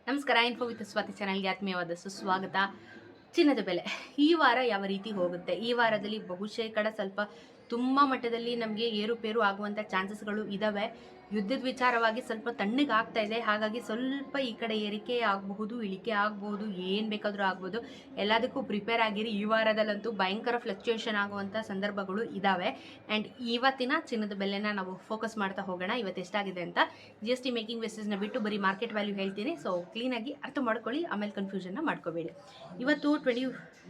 ನಮಸ್ಕಾರ. Info with Swati ಚಾನಲ್ಗೆ ಆತ್ಮೀಯವಾದ ಸುಸ್ವಾಗತ. ಚಿನ್ನದ ಬೆಲೆ ಈ ವಾರ ಯಾವ ರೀತಿ ಹೋಗುತ್ತೆ? ಈ ವಾರದಲ್ಲಿ ಬಹುಶೇಕಡ ಸ್ವಲ್ಪ ತುಂಬ ಮಟ್ಟದಲ್ಲಿ ನಮಗೆ ಏರುಪೇರು ಆಗುವಂಥ ಚಾನ್ಸಸ್ಗಳು ಇದ್ದಾವೆ. ಯುದ್ಧದ ವಿಚಾರವಾಗಿ ಸ್ವಲ್ಪ ತಣ್ಣಗೆ ಆಗ್ತಾ ಇದೆ. ಹಾಗಾಗಿ ಸ್ವಲ್ಪ ಈ ಕಡೆ ಏರಿಕೆ ಆಗಬಹುದು, ಇಳಿಕೆ ಆಗಬಹುದು, ಏನು ಬೇಕಾದರೂ ಆಗ್ಬೋದು. ಎಲ್ಲದಕ್ಕೂ ಪ್ರಿಪೇರ್ ಆಗಿರಿ. ಈ ವಾರದಲ್ಲಂತೂ ಭಯಂಕರ ಫ್ಲಕ್ಚುಯೇಷನ್ ಆಗುವಂಥ ಸಂದರ್ಭಗಳು ಇದ್ದಾವೆ. ಆ್ಯಂಡ್ ಇವತ್ತಿನ ಚಿನ್ನದ ಬೆಲೆನ ನಾವು ಫೋಕಸ್ ಮಾಡ್ತಾ ಹೋಗೋಣ. ಇವತ್ತು ಎಷ್ಟಾಗಿದೆ ಅಂತ GST ಮೇಕಿಂಗ್ ವೆಸೇಜ್ನ ಬಿಟ್ಟು ಬರೀ ಮಾರ್ಕೆಟ್ ವ್ಯಾಲ್ಯೂ ಹೇಳ್ತೀನಿ. ಸೊ ಕ್ಲೀನಾಗಿ ಅರ್ಥ ಮಾಡ್ಕೊಳ್ಳಿ, ಆಮೇಲೆ ಕನ್ಫ್ಯೂಷನ್ನ ಮಾಡ್ಕೋಬೇಡಿ. ಇವತ್ತು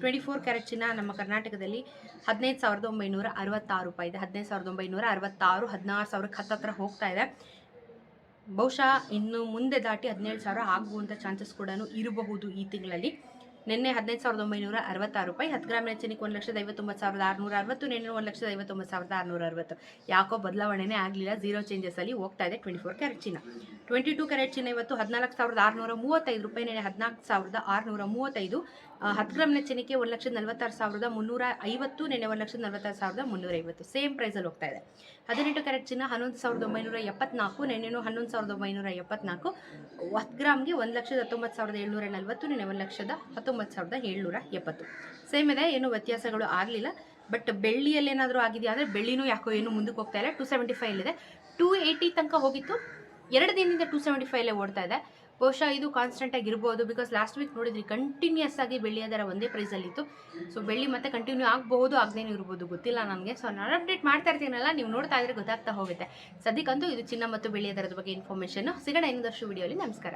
24 ಕ್ಯಾರೆಟ್ ಚಿನ್ನ ನಮ್ಮ ಕರ್ನಾಟಕದಲ್ಲಿ 15,966 ರೂಪಾಯಿ ಇದೆ. 15,966, 16,000ಕ್ಕೆ ಹತ್ತತ್ರ ಹೋಗ್ತಾ ಇದೆ. ಬಹುಶಃ ಇನ್ನು ಮುಂದೆ ದಾಟಿ 17,000 ಆಗುವಂಥ ಚಾನ್ಸಸ್ ಕೂಡ ಇರಬಹುದು ಈ ತಿಂಗಳಲ್ಲಿ. ನಿನ್ನೆ 15,966 ರೂಪಾಯಿ. 10 ಗ್ರಾಮಿನ ಚಿನ್ನಕ್ಕೆ 1,59,660. ನಿನ್ನೆ 1,59,660. ಯಾಕೋ ಬದಲಾವಣೆನೇ ಆಗಲಿಲ್ಲ, ಝೀರೋ ಚೇಂಜಸಲ್ಲಿ ಹೋಗ್ತಾ ಇದೆ 24 ಕ್ಯಾರೆಟ್ ಚಿನ್ನ. 22 ಕ್ಯಾರೆಟ್ ಚಿನ್ನ ಇವತ್ತು 14,635 ರೂಪಾಯಿ. ನಿನ್ನೆ 14,635. 10 ಗ್ರಾಮಿನ ಚಿನ್ನಕ್ಕೆ 1,46,350. ನಿನ್ನೆ 1,46,350. ಸೇಮ್ ಪ್ರೈಸಲ್ಲಿ ಹೋಗ್ತಾ ಇದೆ. 18 ಕ್ಯಾರೆಟ್ ಚಿನ್ನ 11,974. ನಿನ್ನೆನೂ 11,974. 10 ಗ್ರಾಮ್ಗೆ 1,19,740. ನಿನ್ನೆ 1,19,770. ಸೇಮ್ ಇದೆ, ಏನು ವ್ಯತ್ಯಾಸಗಳು ಆಗಲಿಲ್ಲ. ಬಟ್ ಬೆಳ್ಳಿಯಲ್ಲಿ ಏನಾದರೂ ಆಗಿದೆಯಾ ಅಂದರೆ ಬೆಳ್ಳಿನೂ ಯಾಕೋ ಏನು ಮುಂದಕ್ಕೆ ಹೋಗ್ತಾ ಇಲ್ಲ. 275 ಇದೆ. 280 ತನಕ ಹೋಗಿತ್ತು. 2 ದಿನದಿಂದ 275 ಓಡ್ತಾ ಇದೆ. ಬಹುಶಃ ಇದು ಕಾನ್ಸ್ಟೆಂಟ್ ಆಗಿರ್ಬೋದು. ಬಿಕಾಸ್ ಲಾಸ್ಟ್ ವೀಕ್ ನೋಡಿದ್ರಿ ಕಂಟಿನ್ಯೂಸ್ ಆಗಿ ಬೆಳ್ಳಿಯ ದರ ಒಂದೇ ಪ್ರೈಸಲ್ಲಿತ್ತು. ಸೊ ಬೆಳ್ಳಿ ಮತ್ತೆ ಕಂಟಿನ್ಯೂ ಆಗಬಹುದು, ಆಗದೇನೂ ಇರ್ಬೋದು, ಗೊತ್ತಿಲ್ಲ ನನಗೆ. ಸೊ ನಾನು ಅಪ್ಡೇಟ್ ಮಾಡ್ತಾ ಇರ್ತೀನಲ್ಲ, ನೀವು ನೋಡ್ತಾ ಇದ್ರೆ ಗೊತ್ತಾಗ್ತಾ ಹೋಗುತ್ತೆ. ಸದ್ಯಕ್ಕಂತೂ ಇದು ಚಿನ್ನ ಮತ್ತು ಬೆಳ್ಳಿಯ ದರದ ಬಗ್ಗೆ ಇನ್ಫಾರ್ಮೇಷನ್. ಸಿಗೋಣ ಇನ್ನೊಂದಷ್ಟು ವಿಡಿಯೋಲಿ. ನಮಸ್ಕಾರ.